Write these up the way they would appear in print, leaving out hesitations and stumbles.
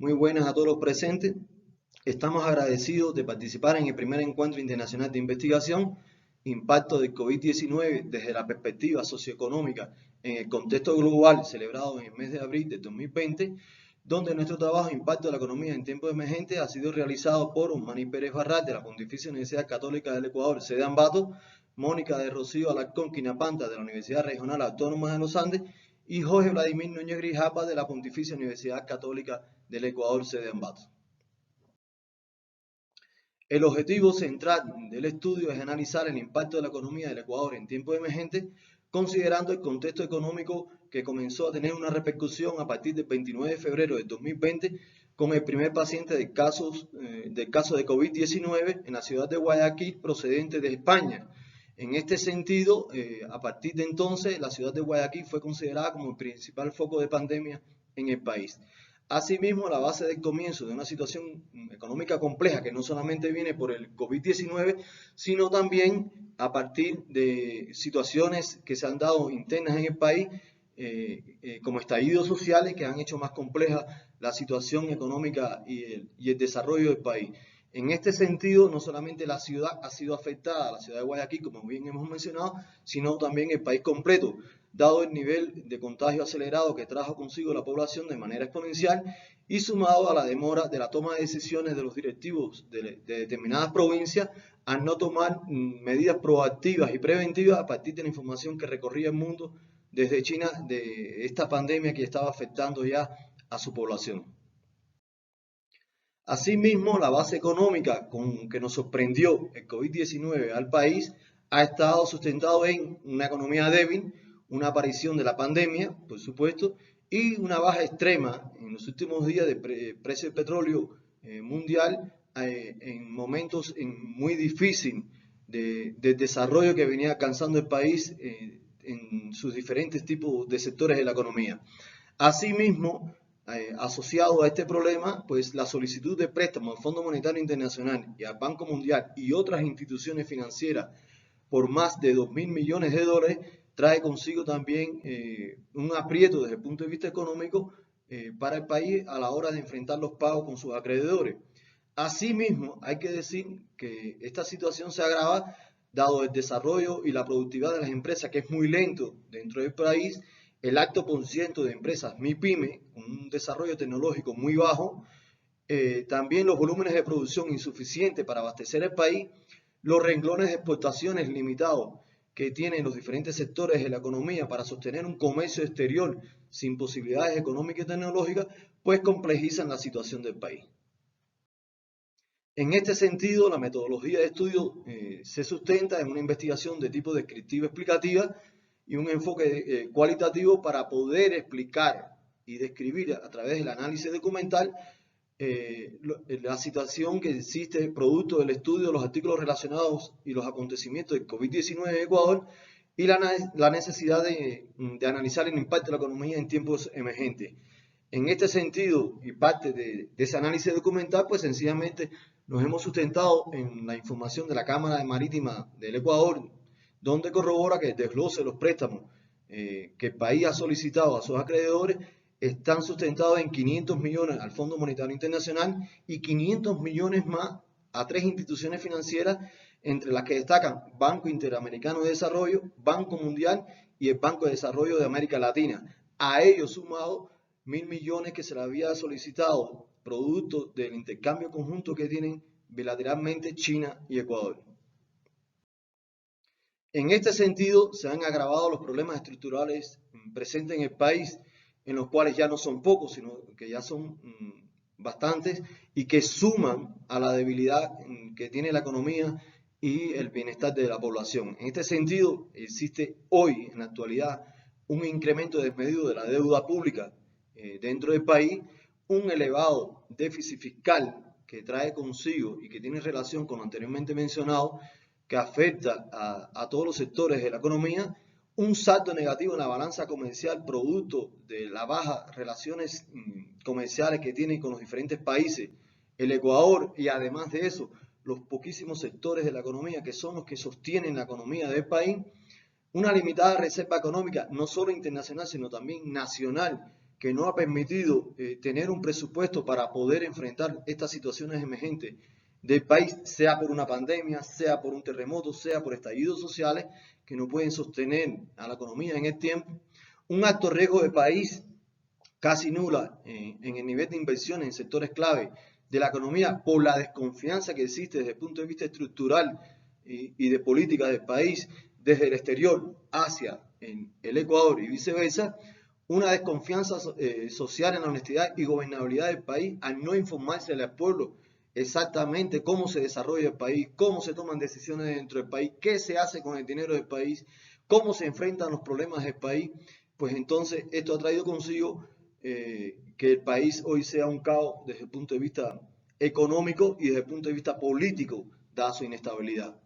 Muy buenas a todos los presentes. Estamos agradecidos de participar en el primer encuentro internacional de investigación, Impacto del COVID-19 desde la perspectiva socioeconómica en el contexto global, celebrado en el mes de abril de 2020, donde nuestro trabajo Impacto de la economía en tiempos emergentes ha sido realizado por Manny Pérez Barral de la Pontificia Universidad Católica del Ecuador, sede Ambato, Mónica de Rocío Alarcón Quinapanta de la Universidad Regional Autónoma de los Andes y Jorge Vladimir Núñez Grijalva de la Pontificia Universidad Católica del Ecuador, sede Ambato. El objetivo central del estudio es analizar el impacto de la economía del Ecuador en tiempos emergentes, considerando el contexto económico que comenzó a tener una repercusión a partir del 29 de febrero de 2020 con el primer paciente del caso de COVID-19 en la ciudad de Guayaquil procedente de España. En este sentido, a partir de entonces, la ciudad de Guayaquil fue considerada como el principal foco de pandemia en el país. Asimismo, la base del comienzo de una situación económica compleja que no solamente viene por el COVID-19, sino también a partir de situaciones que se han dado internas en el país, como estallidos sociales que han hecho más compleja la situación económica y el desarrollo del país. En este sentido, no solamente la ciudad ha sido afectada, la ciudad de Guayaquil, como bien hemos mencionado, sino también el país completo, dado el nivel de contagio acelerado que trajo consigo la población de manera exponencial y sumado a la demora de la toma de decisiones de los directivos de determinadas provincias a no tomar medidas proactivas y preventivas a partir de la información que recorría el mundo desde China de esta pandemia que estaba afectando ya a su población. Asimismo, la base económica con que nos sorprendió el COVID-19 al país ha estado sustentado en una economía débil, una aparición de la pandemia, por supuesto, y una baja extrema en los últimos días de precio del petróleo mundial en momentos muy difíciles de desarrollo que venía alcanzando el país en sus diferentes tipos de sectores de la economía. Asimismo, asociado a este problema, pues la solicitud de préstamo al Fondo Monetario Internacional y al Banco Mundial y otras instituciones financieras por más de 2.000 millones de dólares trae consigo también un aprieto desde el punto de vista económico para el país a la hora de enfrentar los pagos con sus acreedores. Asimismo, hay que decir que esta situación se agrava dado el desarrollo y la productividad de las empresas, que es muy lento dentro del país, el alto por ciento de empresas MIPYME, con un desarrollo tecnológico muy bajo, también los volúmenes de producción insuficientes para abastecer el país, los renglones de exportaciones limitados que tienen los diferentes sectores de la economía para sostener un comercio exterior sin posibilidades económicas y tecnológicas, pues complejizan la situación del país. En este sentido, la metodología de estudio se sustenta en una investigación de tipo descriptivo explicativa y un enfoque cualitativo para poder explicar y describir a través del análisis documental la situación que existe producto del estudio de los artículos relacionados y los acontecimientos del COVID-19 en Ecuador y la necesidad de analizar el impacto de la economía en tiempos emergentes. En este sentido, y parte de ese análisis documental, pues sencillamente nos hemos sustentado en la información de la Cámara Marítima del Ecuador, donde corrobora que el desglose de los préstamos que el país ha solicitado a sus acreedores están sustentados en 500 millones al Fondo Monetario Internacional y 500 millones más a tres instituciones financieras, entre las que destacan Banco Interamericano de Desarrollo, Banco Mundial y el Banco de Desarrollo de América Latina. A ellos sumado 1.000 millones que se le había solicitado producto del intercambio conjunto que tienen bilateralmente China y Ecuador. En este sentido, se han agravado los problemas estructurales presentes en el país, en los cuales ya no son pocos, sino que ya son bastantes y que suman a la debilidad que tiene la economía y el bienestar de la población. En este sentido, existe hoy, en la actualidad, un incremento desmedido de la deuda pública dentro del país, un elevado déficit fiscal que trae consigo y que tiene relación con lo anteriormente mencionado, que afecta a todos los sectores de la economía, un saldo negativo en la balanza comercial producto de las bajas relaciones comerciales que tienen con los diferentes países, el Ecuador, y además de eso, los poquísimos sectores de la economía que son los que sostienen la economía del país, una limitada reserva económica, no solo internacional, sino también nacional, que no ha permitido tener un presupuesto para poder enfrentar estas situaciones emergentes del país, sea por una pandemia, sea por un terremoto, sea por estallidos sociales que no pueden sostener a la economía en el tiempo. Un alto riesgo de país casi nula en el nivel de inversión en sectores clave de la economía por la desconfianza que existe desde el punto de vista estructural y de política del país desde el exterior hacia el Ecuador y viceversa, una desconfianza social en la honestidad y gobernabilidad del país al no informarse al pueblo exactamente cómo se desarrolla el país, cómo se toman decisiones dentro del país, qué se hace con el dinero del país, cómo se enfrentan los problemas del país. Pues entonces esto ha traído consigo que el país hoy sea un caos desde el punto de vista económico y desde el punto de vista político, dada su inestabilidad.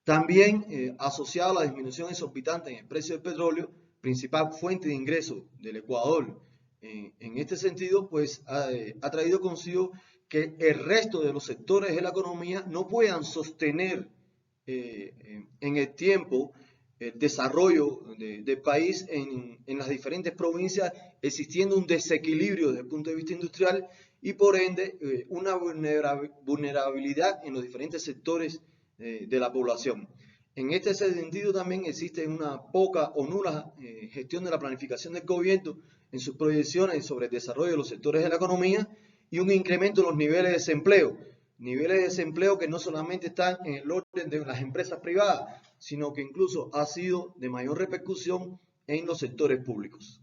También asociado a la disminución exorbitante en el precio del petróleo, principal fuente de ingresos del Ecuador, en este sentido, pues ha traído consigo que el resto de los sectores de la economía no puedan sostener en el tiempo el desarrollo del país en las diferentes provincias, existiendo un desequilibrio desde el punto de vista industrial y por ende una vulnerabilidad en los diferentes sectores de la población. En este sentido también existe una poca o nula gestión de la planificación del gobierno en sus proyecciones sobre el desarrollo de los sectores de la economía y un incremento en los niveles de desempleo que no solamente están en el orden de las empresas privadas, sino que incluso ha sido de mayor repercusión en los sectores públicos.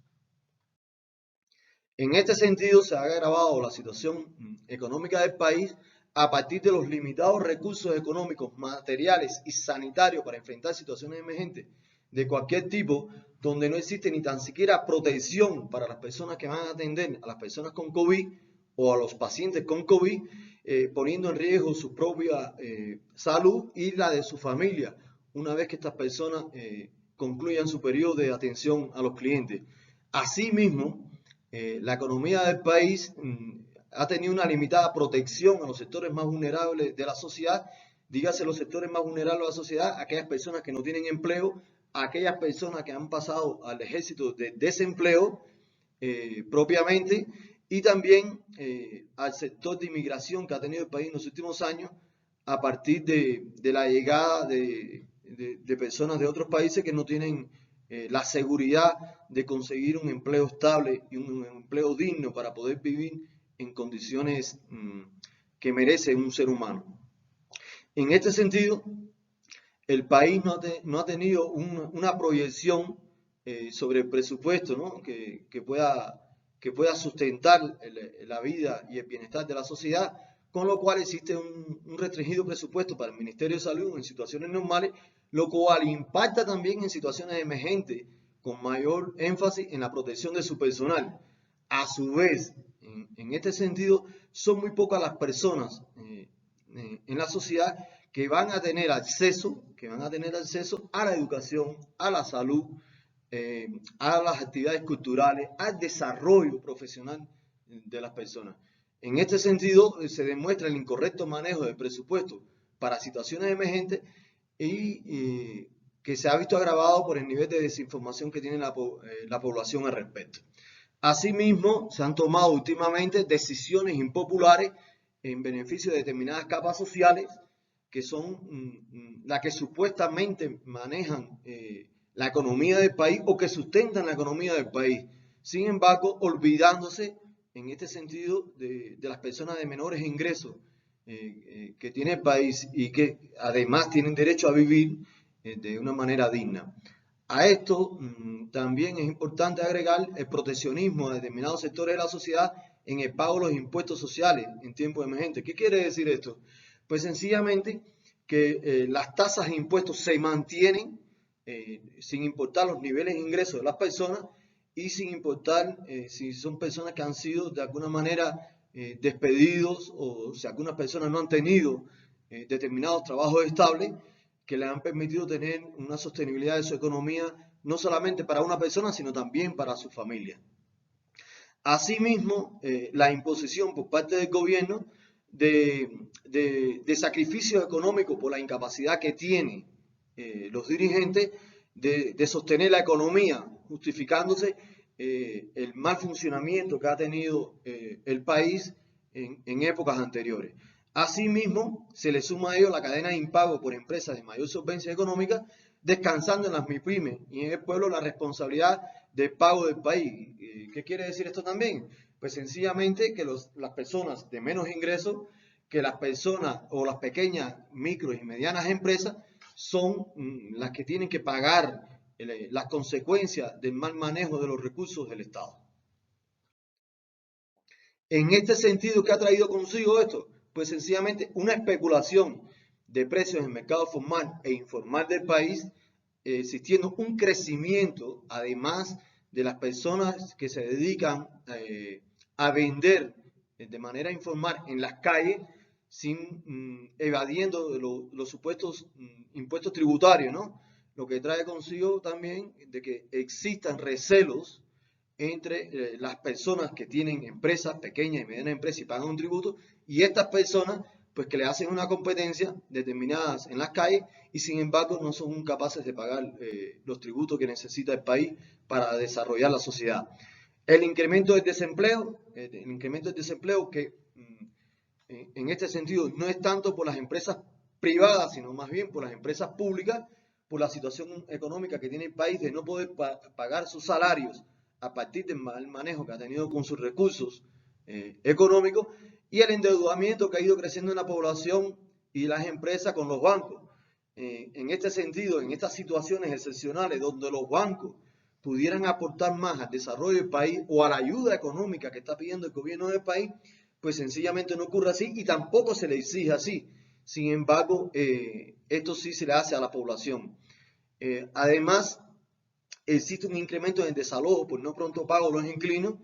En este sentido, se ha agravado la situación económica del país a partir de los limitados recursos económicos, materiales y sanitarios para enfrentar situaciones emergentes de cualquier tipo, donde no existe ni tan siquiera protección para las personas que van a atender a las personas con COVID o a los pacientes con COVID, poniendo en riesgo su propia salud y la de su familia, una vez que estas personas concluyan su periodo de atención a los clientes. Asimismo, la economía del país ha tenido una limitada protección a los sectores más vulnerables de la sociedad, dígase los sectores más vulnerables de la sociedad, aquellas personas que no tienen empleo, aquellas personas que han pasado al ejército de desempleo propiamente, y también al sector de inmigración que ha tenido el país en los últimos años a partir de la llegada de personas de otros países que no tienen la seguridad de conseguir un empleo estable y un empleo digno para poder vivir en condiciones que merece un ser humano. En este sentido, el país no ha tenido una proyección sobre el presupuesto, ¿no? que pueda sustentar la vida y el bienestar de la sociedad, con lo cual existe un restringido presupuesto para el Ministerio de Salud en situaciones normales, lo cual impacta también en situaciones emergentes, con mayor énfasis en la protección de su personal. A su vez, en este sentido, son muy pocas las personas en la sociedad que van a tener acceso a la educación, a la salud, a las actividades culturales, al desarrollo profesional de las personas. En este sentido, se demuestra el incorrecto manejo del presupuesto para situaciones emergentes y que se ha visto agravado por el nivel de desinformación que tiene la población al respecto. Asimismo, se han tomado últimamente decisiones impopulares en beneficio de determinadas capas sociales que son las que supuestamente manejan la economía del país o que sustentan la economía del país. Sin embargo, olvidándose en este sentido de las personas de menores ingresos que tiene el país y que además tienen derecho a vivir de una manera digna. A esto también es importante agregar el proteccionismo de determinados sectores de la sociedad en el pago de los impuestos sociales en tiempos emergentes. ¿Qué quiere decir esto? Pues sencillamente que las tasas de impuestos se mantienen sin importar los niveles de ingresos de las personas y sin importar si son personas que han sido de alguna manera despedidos o si algunas personas no han tenido determinados trabajos estables que le han permitido tener una sostenibilidad de su economía no solamente para una persona sino también para su familia. Asimismo, la imposición por parte del gobierno de sacrificios económicos por la incapacidad que tienen los dirigentes de sostener la economía, justificándose el mal funcionamiento que ha tenido el país en épocas anteriores. Asimismo, se le suma a ello la cadena de impago por empresas de mayor solvencia económica, descansando en las MIPYMES y en el pueblo la responsabilidad del pago del país. ¿Qué quiere decir esto también? Pues sencillamente que las personas de menos ingresos, que las personas o las pequeñas, micro y medianas empresas son las que tienen que pagar las consecuencias del mal manejo de los recursos del Estado. En este sentido, ¿qué ha traído consigo esto? Pues sencillamente una especulación de precios en el mercado formal e informal del país, existiendo un crecimiento, además de las personas que se dedican a vender de manera informal en las calles, sin evadiendo los supuestos impuestos tributarios, ¿no? Lo que trae consigo también de que existan recelos entre las personas que tienen empresas, pequeñas y medianas empresas y pagan un tributo, y estas personas pues que le hacen una competencia determinadas en las calles y sin embargo no son capaces de pagar los tributos que necesita el país para desarrollar la sociedad. El incremento del desempleo que en este sentido no es tanto por las empresas privadas, sino más bien por las empresas públicas, por la situación económica que tiene el país de no poder pagar sus salarios a partir del mal manejo que ha tenido con sus recursos económicos, y el endeudamiento que ha ido creciendo en la población y las empresas con los bancos. En este sentido, en estas situaciones excepcionales donde los bancos pudieran aportar más al desarrollo del país o a la ayuda económica que está pidiendo el gobierno del país, pues sencillamente no ocurre así y tampoco se le exige así. Sin embargo, esto sí se le hace a la población. Además, existe un incremento en el desalojo por no pronto pago de los inquilinos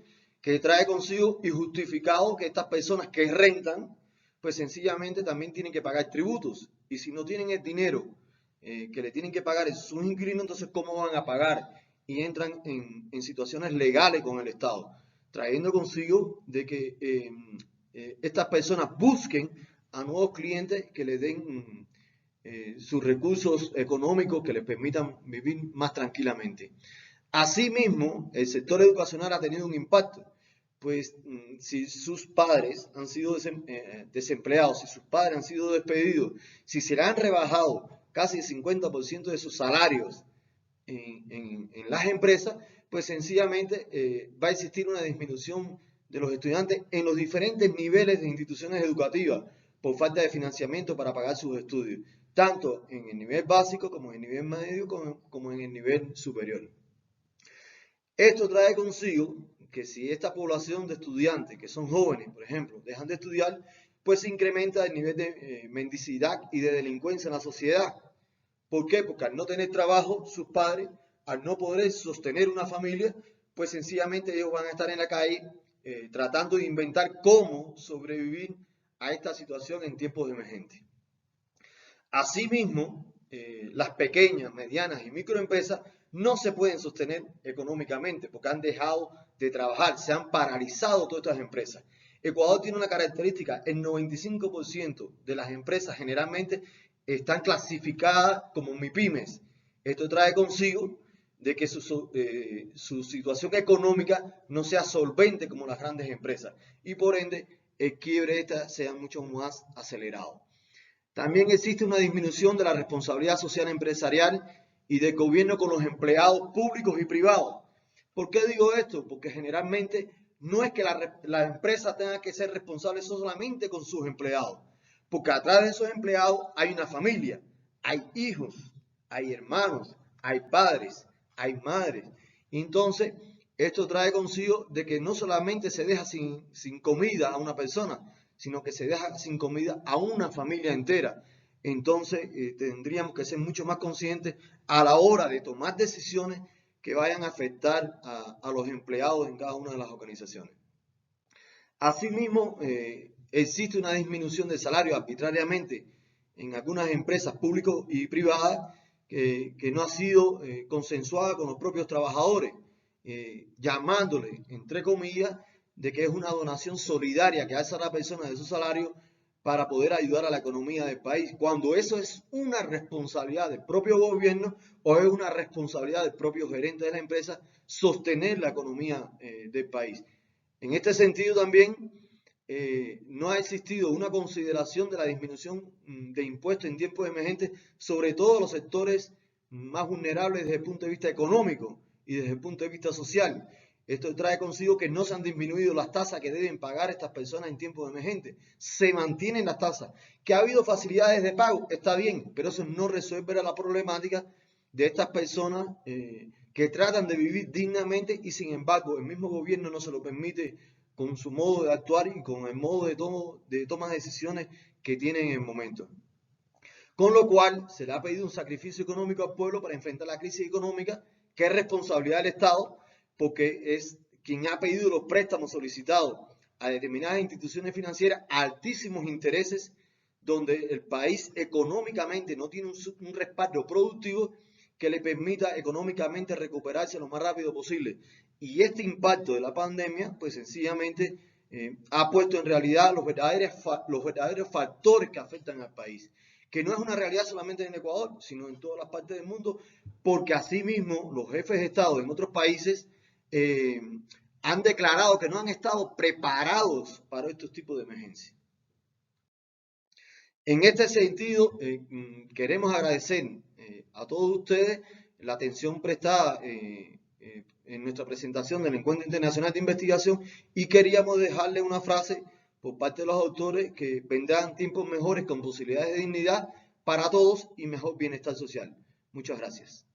que trae consigo y justificado que estas personas que rentan, pues sencillamente también tienen que pagar tributos. Y si no tienen el dinero que le tienen que pagar a sus inquilinos, entonces ¿cómo van a pagar? Y entran en situaciones legales con el Estado, trayendo consigo de que estas personas busquen a nuevos clientes que les den sus recursos económicos que les permitan vivir más tranquilamente. Asimismo, el sector educacional ha tenido un impacto, pues si sus padres han sido desempleados, si sus padres han sido despedidos, si se le han rebajado casi el 50% de sus salarios en las empresas, pues sencillamente va a existir una disminución de los estudiantes en los diferentes niveles de instituciones educativas por falta de financiamiento para pagar sus estudios, tanto en el nivel básico como en el nivel medio como en el nivel superior. Esto trae consigo que si esta población de estudiantes, que son jóvenes, por ejemplo, dejan de estudiar, pues se incrementa el nivel de mendicidad y de delincuencia en la sociedad. ¿Por qué? Porque al no tener trabajo, sus padres, al no poder sostener una familia, pues sencillamente ellos van a estar en la calle tratando de inventar cómo sobrevivir a esta situación en tiempos de emergencia. Asimismo, las pequeñas, medianas y microempresas no se pueden sostener económicamente porque han dejado de trabajar, se han paralizado todas estas empresas. Ecuador tiene una característica, el 95% de las empresas generalmente están clasificadas como MIPYMES. Esto trae consigo de que su situación económica no sea solvente como las grandes empresas y por ende el quiebre de estas sea mucho más acelerado. También existe una disminución de la responsabilidad social empresarial y del gobierno con los empleados públicos y privados. ¿Por qué digo esto? Porque generalmente no es que la empresa tenga que ser responsable solamente con sus empleados, porque atrás de esos empleados hay una familia, hay hijos, hay hermanos, hay padres, hay madres. Entonces, esto trae consigo de que no solamente se deja sin comida a una persona, sino que se deja sin comida a una familia entera. Entonces, tendríamos que ser mucho más conscientes a la hora de tomar decisiones que vayan a afectar a los empleados en cada una de las organizaciones. Asimismo, existe una disminución de salario arbitrariamente en algunas empresas públicas y privadas que no ha sido consensuada con los propios trabajadores, llamándole, entre comillas, de que es una donación solidaria que hace a la persona de su salario para poder ayudar a la economía del país, cuando eso es una responsabilidad del propio gobierno o es una responsabilidad del propio gerente de la empresa sostener la economía del país. En este sentido también no ha existido una consideración de la disminución de impuestos en tiempos emergentes, sobre todo los sectores más vulnerables desde el punto de vista económico y desde el punto de vista social. Esto trae consigo que no se han disminuido las tasas que deben pagar estas personas en tiempos emergentes. Se mantienen las tasas. Que ha habido facilidades de pago, está bien, pero eso no resuelve la problemática de estas personas que tratan de vivir dignamente y sin embargo el mismo gobierno no se lo permite con su modo de actuar y con el modo de toma de decisiones que tienen en el momento. Con lo cual, se le ha pedido un sacrificio económico al pueblo para enfrentar la crisis económica, que es responsabilidad del Estado, porque es quien ha pedido los préstamos solicitados a determinadas instituciones financieras a altísimos intereses, donde el país económicamente no tiene un respaldo productivo que le permita económicamente recuperarse lo más rápido posible. Y este impacto de la pandemia, pues sencillamente ha puesto en realidad los verdaderos factores que afectan al país, que no es una realidad solamente en Ecuador, sino en todas las partes del mundo, porque asimismo los jefes de Estado en otros países han declarado que no han estado preparados para estos tipos de emergencias. En este sentido, queremos agradecer a todos ustedes la atención prestada en nuestra presentación del Encuentro Internacional de Investigación y queríamos dejarle una frase por parte de los autores que vendrán tiempos mejores con posibilidades de dignidad para todos y mejor bienestar social. Muchas gracias.